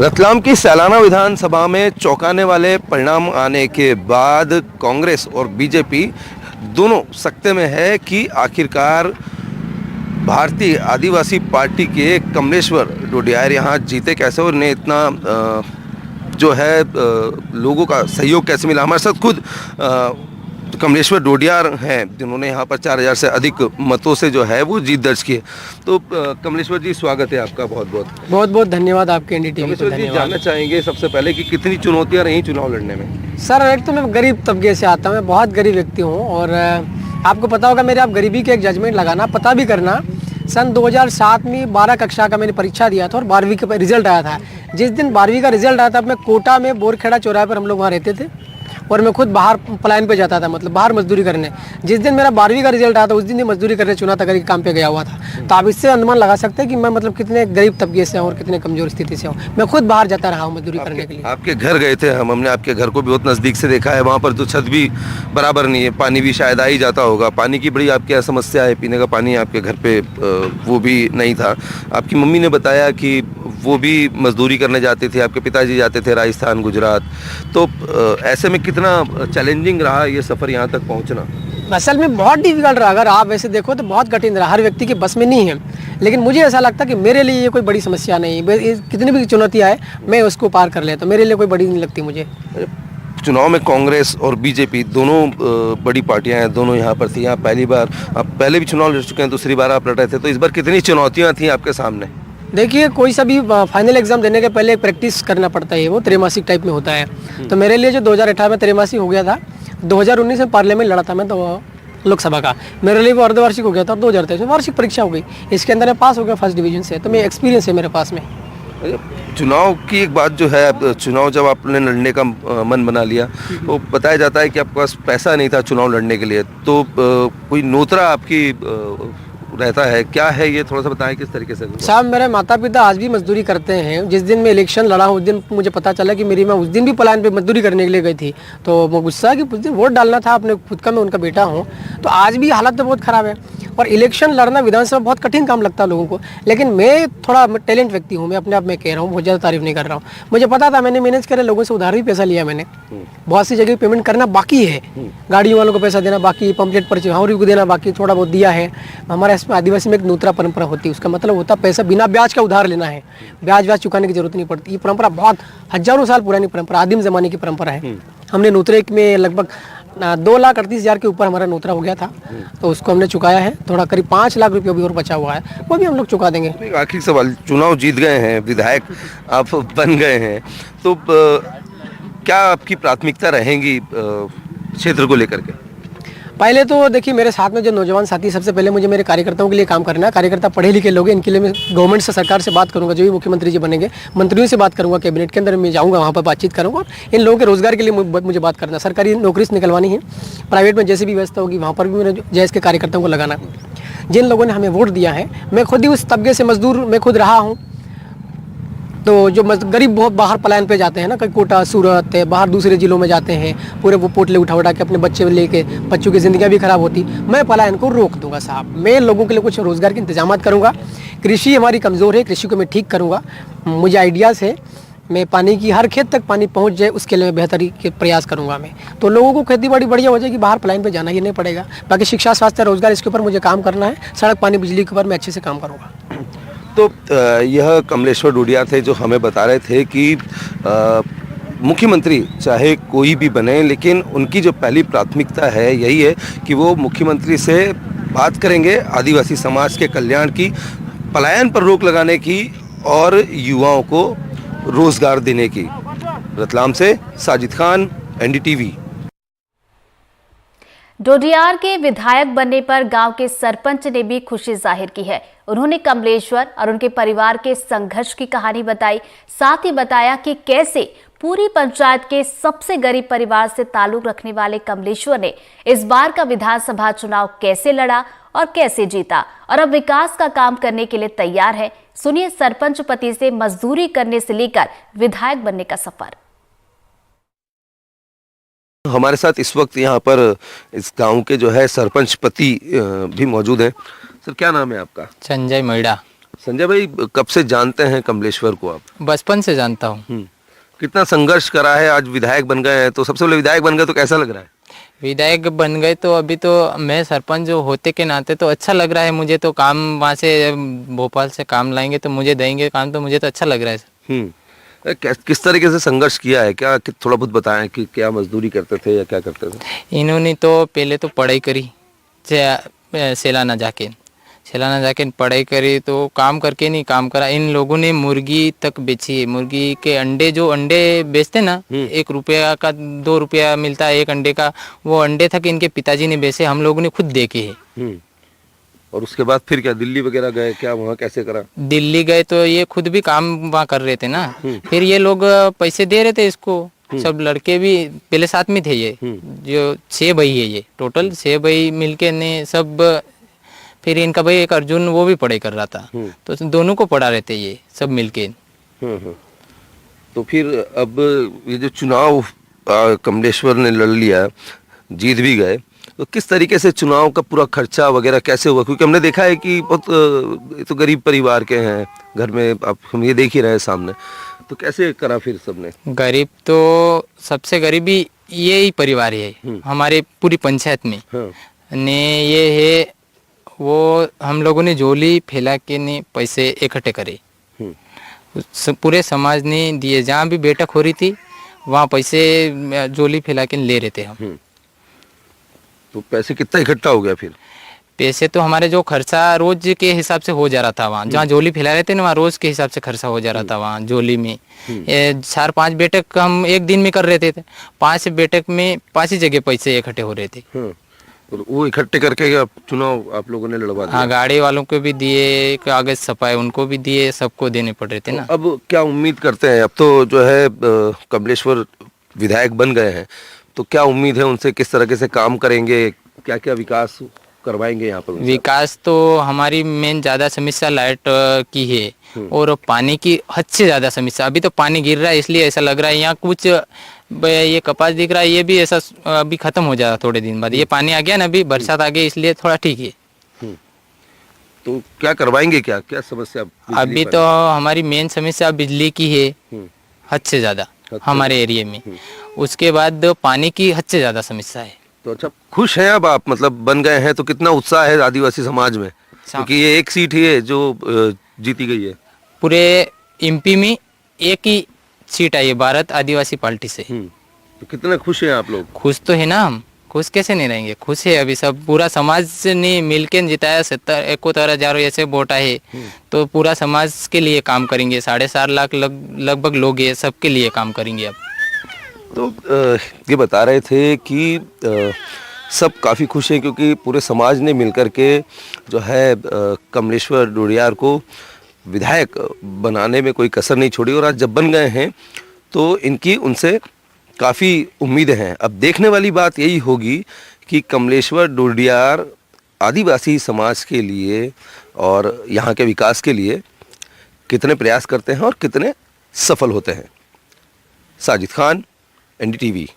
रतलाम की सैलाना विधानसभा में चौंकाने वाले परिणाम आने के बाद कांग्रेस और बीजेपी दोनों सकते में है कि आखिरकार भारतीय आदिवासी पार्टी के कमलेश्वर डोडियार यहाँ जीते कैसे और उन्हें इतना जो है लोगों का सहयोग कैसे मिला। हमारे साथ खुद कमलेश्वर डोडियार हैं जिन्होंने यहाँ पर 4000 से अधिक मतों से जो है वो जीत दर्ज की है। तो कमलेश्वर जी स्वागत है आपका, बहुत बहुत धन्यवाद आपके एनडीटीवी को धन्यवाद। जानना चाहेंगे सबसे पहले कि कितनी चुनौतियाँ रही चुनाव लड़ने में। सर एक तो मैं गरीब तबके से आता हूँ, मैं बहुत गरीब व्यक्ति हूँ और आपको पता होगा मेरे आप गरीबी के एक जजमेंट लगाना पता भी करना। सन 2007 में 12 कक्षा का मैंने परीक्षा दिया था और 12वीं का रिजल्ट आया था। जिस दिन 12वीं का रिजल्ट आया था मैं कोटा में बोरखेड़ा चौराहे पर हम लोग वहाँ रहते थे और मैं खुद बाहर पलायन पे जाता था, मतलब बाहर मजदूरी करने। जिस दिन मेरा 12वीं का रिजल्ट आया था उस दिन ही मजदूरी करने चुना था, काम पे गया हुआ था। तो आप इससे अनुमान लगा सकते हैं कि मैं मतलब कितने गरीब तबके से हूँ और कितने कमजोर स्थिति से हूँ। मैं खुद बाहर जाता रहा हूँ मजदूरी करने के लिए। आपके घर गए थे, हमने आपके घर को बहुत नज़दीक से देखा है। वहाँ पर तो छत भी बराबर नहीं है, पानी भी शायद आ ही जाता होगा। पानी की बड़ी आपकी समस्या है, पीने का पानी आपके घर पे वो भी नहीं था। आपकी मम्मी ने बताया कि वो भी मजदूरी करने जाते थे, आपके पिताजी जाते थे राजस्थान गुजरात। तो ऐसे में कितना चैलेंजिंग रहा ये सफ़र यहाँ तक पहुँचना? असल में बहुत डिफिकल्ट रहा, अगर आप वैसे देखो तो बहुत कठिन रहा, हर व्यक्ति के बस में नहीं है। लेकिन मुझे ऐसा लगता कि मेरे लिए ये कोई बड़ी समस्या नहीं, कितनी भी चुनौती आए मैं उसको पार कर लेता, मेरे लिए कोई बड़ी नहीं लगती मुझे। चुनाव में कांग्रेस और बीजेपी दोनों बड़ी पार्टियां हैं, दोनों यहाँ पर थी। आप पहली बार, आप पहले भी चुनाव लड़ चुके हैं, दूसरी बार आप लड़े थे, तो इस बार कितनी चुनौतियाँ थी आपके सामने? देखिए कोई सा भी फाइनल एग्जाम देने के पहले प्रैक्टिस करना पड़ता है, वो त्रैमासिक टाइप में होता है। तो मेरे लिए जो 2018 में त्रैमासिक हो गया था, 2019 में पार्लियामेंट लड़ा था मैं तो लोकसभा का, मेरे लिए वो अर्धवार्षिक हो गया था और 2023 में वार्षिक परीक्षा हो गई। इसके अंदर मैं पास हो गया फर्स्ट डिवीजन से, तो मैं एक्सपीरियंस है मेरे पास में। चुनाव की एक बात जो है, चुनाव जब आपने लड़ने का मन बना लिया तो बताया जाता है कि आपके पास पैसा नहीं था चुनाव लड़ने के लिए, तो कोई नोतरा आपकी रहता है, क्या है ये थोड़ा सा बताएं किस तरीके से? साहब मेरे माता पिता आज भी मजदूरी करते हैं। जिस दिन मैं इलेक्शन लड़ा हूँ उस दिन मुझे पता चला कि मेरी माँ उस दिन भी पलायन पे मजदूरी करने के लिए गई थी। तो वो गुस्सा कि उस दिन वोट डालना था अपने खुद का, मैं उनका बेटा हूँ। तो आज भी हालत तो बहुत ख़राब है और इलेक्शन लड़ना विधानसभा बहुत कठिन काम लगता है लोगों को। लेकिन मैं थोड़ा टैलेंट व्यक्ति हूँ, मैं अपने आप में कह रहा हूँ, बहुत ज़्यादा तारीफ नहीं कर रहा हूँ। मुझे पता था, मैंने मैनेज करे, लोगों से उधार भी पैसा लिया मैंने, बहुत सी जगह पेमेंट करना बाकी है, गाड़ियों वालों को पैसा देना बाकी, पंपलेट पर हाउरी को देना बाकी, थोड़ा बहुत दिया है। हमारे इसमें आदिवासी में एक नूतरा परंपरा होती है, उसका मतलब होता है पैसा बिना ब्याज का उधार लेना है, ब्याज चुकाने की जरूरत नहीं पड़ती। ये परंपरा बहुत हजारों साल पुरानी परंपरा, आदिम जमाने की परंपरा है। हमने नूतरे में लगभग 2,38,000 के ऊपर हमारा नोतरा हो गया था, तो उसको हमने चुकाया है। थोड़ा करीब 5 लाख रुपये अभी और बचा हुआ है, वो भी हम लोग चुका देंगे। आखिरी सवाल, चुनाव जीत गए हैं, विधायक आप बन गए हैं, तो क्या आपकी प्राथमिकता रहेंगी क्षेत्र को लेकर के? पहले तो देखिए मेरे साथ में जो नौजवान साथी, सबसे पहले मुझे मेरे कार्यकर्ताओं के लिए काम करना है। कार्यकर्ता पढ़े लिखे लोग हैं, इनके लिए मैं गवर्नमेंट से, सरकार से बात करूंगा। जो भी मुख्यमंत्री जी बनेंगे, मंत्रियों से बात करूंगा, कैबिनेट के अंदर मैं जाऊंगा, वहाँ पर बातचीत करूंगा और इन लोगों के रोजगार के लिए मुझे बात करना है। सरकारी नौकरी से निकलवानी है, प्राइवेट में जैसी भी व्यवस्था होगी वहाँ पर भी मेरे जैस के कार्यकर्ताओं को लगाना है। जिन लोगों ने हमें वोट दिया है, मैं खुद ही उस तबके से मजदूर मैं खुद रहा हूँ। तो जो गरीब बहुत बाहर पलायन पे जाते हैं ना, कहीं कोटा, सूरत, बाहर दूसरे जिलों में जाते हैं, पूरे वो पोटले उठा के अपने बच्चे लेके, बच्चों की ज़िंदगी भी खराब होती। मैं पलायन को रोक दूंगा साहब, मैं लोगों के लिए कुछ रोज़गार के इंतजाम करूंगा। कृषि हमारी कमज़ोर है, कृषि को मैं ठीक करूंगा। मुझे आइडियाज़ है, मैं पानी की हर खेत तक पानी पहुंच जाए उसके लिए मैं बेहतरी के प्रयास करूंगा मैं। तो लोगों को खेती बाड़ी बढ़िया हो जाएगी, बाहर पलायन पे जाना ही नहीं पड़ेगा। बाकी शिक्षा, स्वास्थ्य, रोजगार, इसके ऊपर मुझे काम करना है। सड़क, पानी, बिजली के ऊपर मैं अच्छे से काम करूँगा। तो यह कमलेश्वर डोडियार थे जो हमें बता रहे थे कि मुख्यमंत्री चाहे कोई भी बने, लेकिन उनकी जो पहली प्राथमिकता है यही है कि वो मुख्यमंत्री से बात करेंगे आदिवासी समाज के कल्याण की, पलायन पर रोक लगाने की और युवाओं को रोजगार देने की। रतलाम से साजिद खान, एनडीटीवी। डोडियार के विधायक बनने पर गांव के सरपंच ने भी खुशी जाहिर की है। उन्होंने कमलेश्वर और उनके परिवार के संघर्ष की कहानी बताई, साथ ही बताया कि कैसे पूरी पंचायत के सबसे गरीब परिवार से ताल्लुक रखने वाले कमलेश्वर ने इस बार का विधानसभा चुनाव कैसे लड़ा और कैसे जीता और अब विकास का काम करने के लिए तैयार है। सुनिए सरपंच पति से मजदूरी करने से लेकर विधायक बनने का सफर। हमारे साथ इस वक्त यहाँ पर इस गांव के जो है सरपंच पति भी मौजूद हैं। सर क्या नाम है आपका? संजय मैड़ा। संजय भाई, कब से जानते हैं कमलेश्वर को आप? बचपन से जानता हूँ। कितना संघर्ष करा है, आज विधायक बन गए हैं, तो सबसे पहले विधायक बन गए तो कैसा लग रहा है? विधायक बन गए तो अभी तो मैं सरपंच जो होते के नाते तो अच्छा लग रहा है मुझे। तो काम वहाँ से भोपाल से काम लाएंगे तो मुझे देंगे काम, तो मुझे तो अच्छा लग रहा है। किस तरीके से संघर्ष किया है, क्या थोड़ा बहुत बताएं कि क्या मजदूरी करते थे या क्या करते थे? इन्होंने तो पहले तो पढ़ाई करी सेलाना जाके पढ़ाई करी, तो काम करके नहीं काम करा। इन लोगों ने मुर्गी तक बेची है। मुर्गी के अंडे, जो अंडे बेचते ना, 1 रुपया का 2 रुपया मिलता है एक अंडे का, वो अंडे तक इनके पिताजी ने बेचे, हम लोगों ने खुद देखे हैं। और उसके बाद फिर क्या दिल्ली वगैरह गए, क्या वहाँ कैसे करा? दिल्ली गए तो ये खुद भी काम वहाँ कर रहे थे ना, फिर ये लोग पैसे दे रहे थे इसको। सब लड़के भी पहले साथ में थे। ये जो 6 भाई है, ये टोटल 6 भाई मिलके ने सब। फिर इनका भाई एक अर्जुन, वो भी पढ़ाई कर रहा था, तो दोनों को पढ़ा रहे थे ये सब मिलके। तो फिर अब ये जो चुनाव कमलेश्वर ने लड़ लिया, जीत भी गए, तो किस तरीके से चुनाव का पूरा खर्चा वगैरह कैसे हुआ? क्योंकि हमने देखा है कि बहुत तो गरीब परिवार के हैं घर में, आप हम ये देख ही रहे हैं सामने, तो कैसे करा फिर सबने? गरीब तो सबसे गरीबी ये ही परिवार है हमारे पूरी पंचायत में। ने ये है, वो हम लोगों ने झोली फैला के ने पैसे इकट्ठे करे, पूरे समाज ने दिए। जहाँ भी बैठक हो रही थी वहाँ पैसे झोली फैला के ले रहे थे हम। तो पैसे कितना इकट्ठा हो गया फिर? पैसे तो हमारे जो खर्चा रोज के हिसाब से हो जा रहा था वहाँ, जहाँ झोली फैला रहे थे ना, वहाँ रोज के हिसाब से खर्चा हो जा रहा था वहाँ झोली में। 4-5 बैठक हम एक दिन में कर रहे थे, 5 बैठक में 5 ही जगह पैसे इकट्ठे हो रहे थे। तो वो इकट्ठे करके चुनाव आप लोगों ने लड़वा दिया? हाँ, गाड़ी वालों को भी दिए, कागज छपाए उनको भी दिए, सबको देने पड़ रहे थे ना। अब क्या उम्मीद करते हैं? अब तो जो है कमलेश्वर विधायक बन गए हैं, तो क्या उम्मीद है उनसे? किस तरह से काम करेंगे, क्या क्या विकास करवाएंगे यहाँ पर? विकास तो हमारी मेन ज़्यादा समस्या लाइट की है और पानी की हद से ज़्यादा समस्या। अभी तो पानी गिर रहा है इसलिए ऐसा लग रहा है यहाँ कुछ ये कपास दिख रहा है, ये भी ऐसा अभी खत्म हो जाएगा थोड़े दिन बाद। ये पानी आ गया ना, अभी बरसात आ गई इसलिए थोड़ा ठीक है। तो क्या करवाएंगे, क्या क्या समस्या? अभी तो हमारी मेन समस्या बिजली की है हद से ज़्यादा हमारे एरिया में। उसके बाद पानी की हद से ज़्यादा समस्या है। तो अच्छा, खुश हैं अब आप? मतलब बन गए हैं तो कितना उत्साह है आदिवासी समाज में? क्योंकि ये एक सीट ही है जो जीती गई है। पूरे एमपी में एक ही सीट आई है भारत आदिवासी पार्टी से। तो कितने खुश हैं आप लोग? खुश तो है ना हम, खुश कैसे नहीं रहेंगे? खुश है। अभी सब पूरा समाज ने मिलकर जिताया, 71,000 ऐसे वोट आए, तो पूरा समाज के लिए काम करेंगे। 7.5 लाख लगभग लोग हैं, सबके लिए काम करेंगे अब। तो ये बता रहे थे कि सब काफ़ी खुश हैं क्योंकि पूरे समाज ने मिलकर के जो है कमलेश्वर डोडियार को विधायक बनाने में कोई कसर नहीं छोड़ी, और आज जब बन गए हैं तो इनकी उनसे काफ़ी उम्मीदें हैं। अब देखने वाली बात यही होगी कि कमलेश्वर डोडियार आदिवासी समाज के लिए और यहाँ के विकास के लिए कितने प्रयास करते हैं और कितने सफल होते हैं। साजिद खान, एनडीटीवी।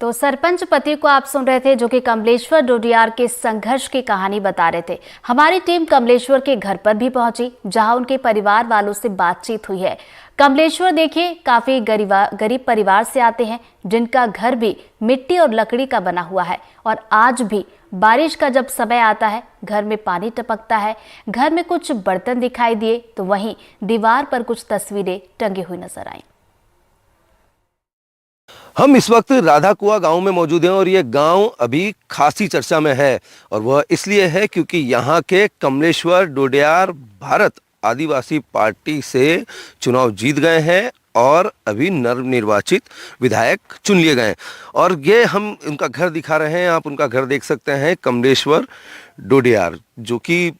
तो सरपंच पति को आप सुन रहे थे, जो कि कमलेश्वर डोडियार के संघर्ष की कहानी बता रहे थे। हमारी टीम कमलेश्वर के घर पर भी पहुंची, जहां उनके परिवार वालों से बातचीत हुई है। कमलेश्वर देखिए काफी गरीब परिवार से आते हैं, जिनका घर भी मिट्टी और लकड़ी का बना हुआ है, और आज भी बारिश का जब समय आता है घर में पानी टपकता है। घर में कुछ बर्तन दिखाई दिए तो वहीं दीवार पर कुछ तस्वीरें टंगी हुई नजर आई। हम इस वक्त राधा कुआ गांव में मौजूद हैं और ये गांव अभी खासी चर्चा में है, और वह इसलिए है क्योंकि यहाँ के कमलेश्वर डोडियार भारत आदिवासी पार्टी से चुनाव जीत गए हैं और अभी नवनिर्वाचित विधायक चुन लिए गए। और ये हम उनका घर दिखा रहे हैं, आप उनका घर देख सकते हैं, कमलेश्वर डोडियार जो कि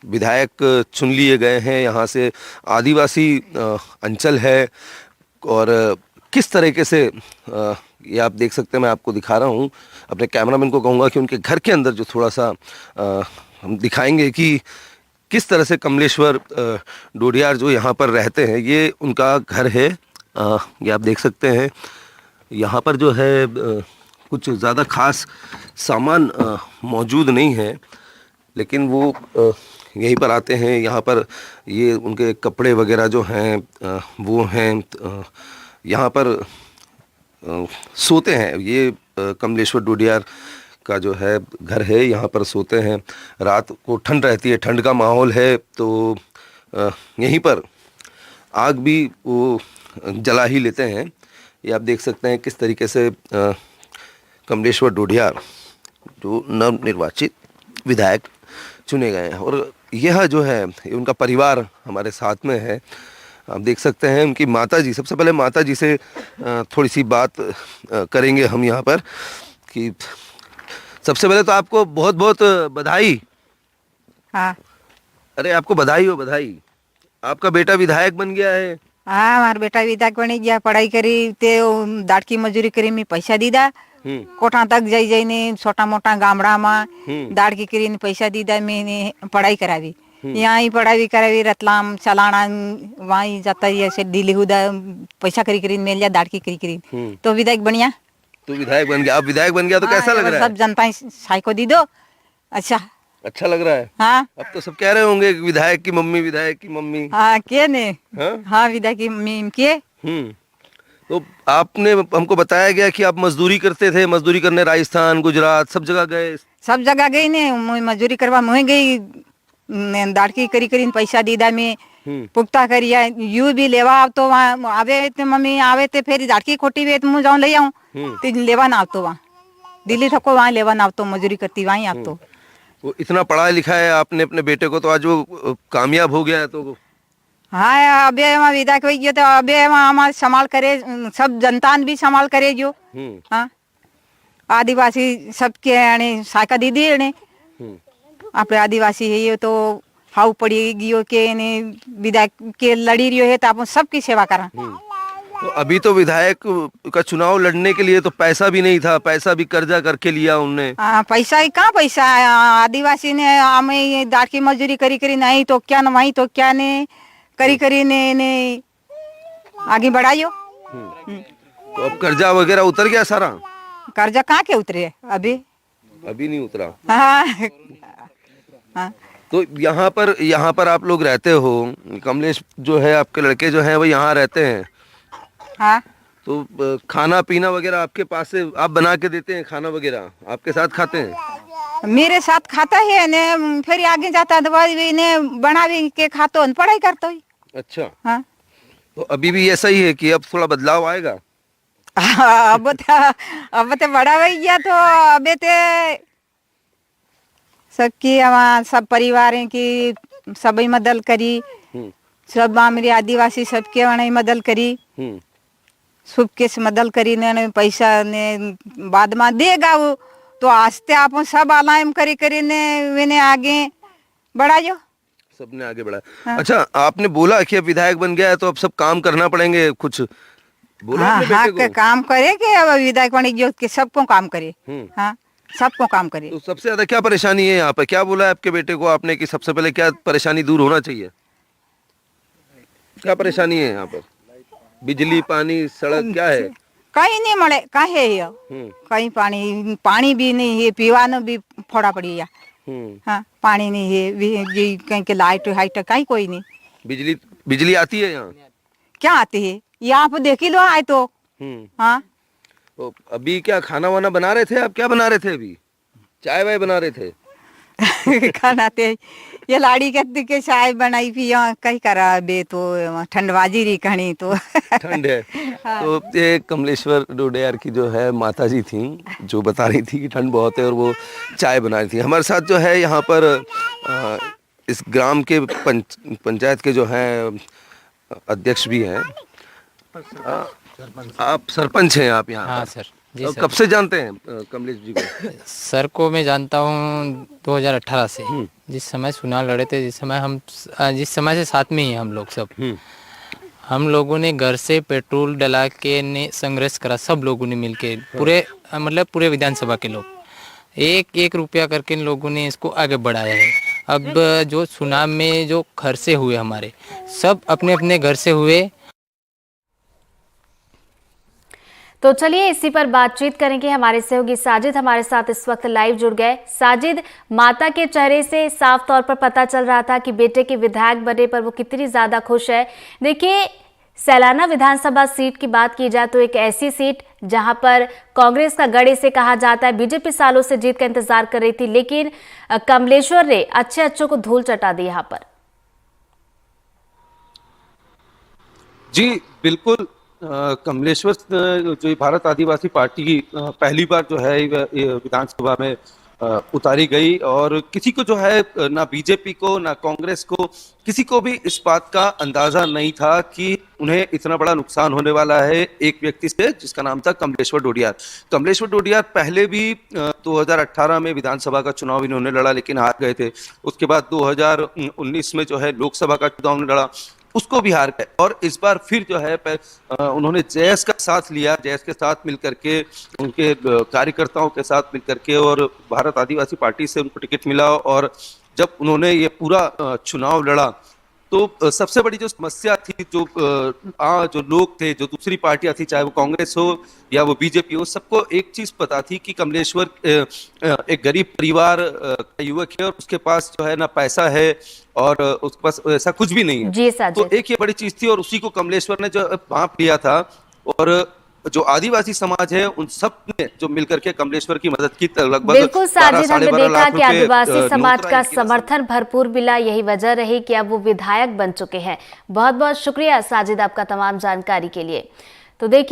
विधायक चुन लिए गए हैं। यहाँ से आदिवासी अंचल है, और किस तरीके से ये आप देख सकते हैं। मैं आपको दिखा रहा हूँ, अपने कैमरामैन को कहूँगा कि उनके घर के अंदर जो थोड़ा सा हम दिखाएंगे कि किस तरह से कमलेश्वर डोडियार जो यहाँ पर रहते हैं, ये उनका घर है। ये आप देख सकते हैं, यहाँ पर जो है कुछ ज़्यादा खास सामान मौजूद नहीं है, लेकिन वो यहीं पर आते हैं, यहाँ पर ये उनके कपड़े वगैरह जो हैं वो हैं यहाँ पर सोते हैं। ये कमलेश्वर डोडियार का जो है घर है, यहाँ पर सोते हैं। रात को ठंड रहती है, ठंड का माहौल है, तो यहीं पर आग भी वो जला ही लेते हैं। ये आप देख सकते हैं किस तरीके से कमलेश्वर डोडियार जो नवनिर्वाचित विधायक चुने गए हैं, और यह जो है उनका परिवार हमारे साथ में है। आप देख सकते हैं उनकी माताजी, सबसे पहले माताजी से थोड़ी सी बात करेंगे हम यहाँ पर कि सबसे पहले तो आपको बहुत बहुत बधाई। हाँ अरे आपको बधाई हो, बधाई, आपका बेटा विधायक बन गया है। हाँ मारा बेटा विधायक बनी गया, पढ़ाई करी ते दाड़की मजूरी करी में पैसा दीदा, कोठा तक जाई जाईने छोटा मोटा गामड़ा में दाड़की करी ने पैसा दीदा, मैंने पढ़ाई करावी, यहाँ ही पढ़ाई करावी, रतलाम चलाना वहीं जाता है ऐसे दिल्ली हुदा पैसा करी करी मिल जा दाड़की करी करी, तो विधायक बनिया। तो विधायक बन गया, अब विधायक बन गया तो कैसा लग रहा है? सब जनता साई को दी दो। अच्छा लग रहा है। हाँ अब तो सब कह रहे होंगे कि विधायक की मम्मी, विधायक की मम्मी। हाँ के ने हाँ? हाँ विधायक की मम्मी के। तो आपने हमको बताया गया कि आप मजदूरी करते थे, मजदूरी करने राजस्थान, गुजरात सब जगह गए। सब जगह गई ने, मजदूरी करवा मुहे गई, दाड़की करी करी पैसा दीदा में पुख्ता करिया, यू भी लेवा आव तो वहाँ आवे ते मम्मी आवे ते फिर दाड़की खोटी वे तो मुँह जाऊँ ले आऊँ, तो लेवा ना आव तो वहाँ दिल्ली थको वहाँ लेवा ना आव तो मजदूरी करती वहीं आप तो। वो इतना पढ़ा लिखा है आपने अपने बेटे को, तो आज वो कामयाब हो गया है। तो हाँ अबे वहाँ विधायक हो गया तो अबे वहाँ हमारे संभाल करे, सब जनता भी संभाल करे जो। हाँ आदिवासी सबके यानी साका दीदी है अपने आदिवासी है ये, तो हाउ पड़ी गियो के ने विधायक के लड़ी रियो है तो आप सबकी सेवा करा। तो अभी तो विधायक का चुनाव लड़ने के लिए तो पैसा भी नहीं था, पैसा भी कर्जा करके लिया उनने। पैसा ही कहाँ पैसा, आदिवासी ने हमें दाड़की मजदूरी करी करी नहीं तो क्या न वही तो क्या ने करी करी ने आगे बढ़ाइयो। तो अब कर्जा वगैरह उतर गया सारा? कर्जा कहाँ के उतरे अभी नहीं उतरा। हाँ तो यहाँ पर आप लोग रहते हो, कमलेश जो है आपके लड़के जो हैं वो यहाँ रहते हैं। हाँ तो खाना पीना वगैरह आपके पास से आप बना के देते हैं, खाना वगैरह आपके साथ खाते हैं? मेरे साथ खाता है ने, फिर आगे जाता दवाई ने बना भी के खाता हूँ, पढ़ाई करता हूँ। अच्छा हाँ तो अभी भी ऐसा ही है कि अब थोड़ा बदलाव आएगा? अब तो बड़ा हो गया, तो अबे ते सबकी सब परिवार की सभी मदद करी, सब मेरे आदिवासी सबके वहाँ मदद करी, सबके मदद करी ने पैसा ने बाद में देगा वो, तो आस्ते आप सब आलायम करी करी ने वे आगे बढ़ायो, सबने आगे बढ़ा। हाँ। अच्छा आपने बोला कि अब विधायक बन गया है तो अब सब काम करना पड़ेंगे, कुछ बोला हाँ, अपने बेटे को? काम करे कि अब विधायक बन गया के सबको काम करे। हाँ सबको काम करे। तो सबसे ज्यादा क्या परेशानी है यहाँ पे, क्या बोला है आपके बेटे को आपने कि सबसे पहले क्या परेशानी दूर होना चाहिए? क्या परेशानी है यहाँ पर? बिजली, पानी, सड़क क्या है? कहीं नहीं मरे, कहीं है ये कहीं पानी भी नहीं है, पीवानो भी फोड़ा पड़ी है। हाँ पानी नहीं है, कहीं के लाइट हाइट कहीं कोई नहीं। बिजली आती है यहाँ? क्या आती है यहाँ पे देख ही लो आए तो। हाँ तो अभी क्या खाना वाना बना रहे थे आप? क्या बना रहे थे अभी? चाय वाय बना रहे थे? खाना थे ये लाड़ी के चाय बनाई भी यहाँ कहीं करा बे, तो ठंडबाजी रही कहानी तो ठंड है। हाँ। तो ये कमलेश्वर डोडियार की जो है माताजी थी जो बता रही थी कि ठंड बहुत है और वो चाय बना रही थी। हमारे साथ जो है यहाँ पर इस ग्राम के पंचायत के जो हैं अध्यक्ष भी हैं। आप सरपंच हैं आप यहाँ? हाँ सर जी। तो सर कब से जानते हैं कमलेश जी को? सर को मैं जानता हूँ 2018 से, जिस समय चुनाव लड़े थे, जिस समय से साथ में ही हम लोग सब। हम लोगों ने घर से पेट्रोल डला के ने संघर्ष करा, सब लोगों ने मिलके, पूरे विधानसभा के लोग 1-1 रुपया करके इन लोगों ने इसको आगे बढ़ाया है। अब जो चुनाव में जो खर्चे हुए हमारे, सब अपने अपने घर से हुए। तो चलिए इसी पर बातचीत करेंगे। हमारे सहयोगी साजिद हमारे साथ इस वक्त लाइव जुड़ गए। साजिद, माता के चेहरे से साफ तौर पर पता चल रहा था कि बेटे के विधायक बनने पर वो कितनी ज्यादा खुश है। देखिए, सैलाना विधानसभा सीट की बात की जाए तो एक ऐसी सीट जहां पर कांग्रेस का गढ़ इसे कहा जाता है। बीजेपी सालों से जीत का इंतजार कर रही थी, लेकिन कमलेश्वर ने अच्छों को धूल चटा दी यहां पर। जी बिल्कुल, कमलेश्वर जो भारत आदिवासी पार्टी पहली बार जो है ये विधानसभा में उतारी गई, और किसी को जो है ना बीजेपी को ना कांग्रेस को किसी को भी इस बात का अंदाजा नहीं था कि उन्हें इतना बड़ा नुकसान होने वाला है एक व्यक्ति से जिसका नाम था कमलेश्वर डोडियार। कमलेश्वर डोडियार पहले भी 2018 में विधानसभा का चुनाव इन्होंने लड़ा, लेकिन हार गए थे। उसके बाद 2019 में जो है लोकसभा का चुनाव लड़ा, उसको भी हार गए, और इस बार फिर जो है उन्होंने जयस का साथ लिया। जयस के साथ मिलकर के, उनके कार्यकर्ताओं के साथ मिलकर के, और भारत आदिवासी पार्टी से उनको टिकट मिला। और जब उन्होंने ये पूरा चुनाव लड़ा तो सबसे बड़ी जो समस्या थी, जो लोग थे, जो दूसरी पार्टियां थी, चाहे वो कांग्रेस हो या वो बीजेपी हो, सबको एक चीज पता थी कि कमलेश्वर एक गरीब परिवार का युवक है और उसके पास जो है ना पैसा है और उसके पास ऐसा कुछ भी नहीं है। जी तो एक ये बड़ी चीज थी, और उसी को कमलेश्वर ने जो भांप लिया था। और जो आदिवासी समाज है उन सब ने जो मिलकर के कमलेश्वर की मदद की। लगभग बिल्कुल साजिद, हमने देखा कि आदिवासी रुपए समाज का समर्थन भरपूर मिला। यही वजह रही कि अब वो विधायक बन चुके हैं। बहुत बहुत शुक्रिया साजिद आपका तमाम जानकारी के लिए। तो देखिए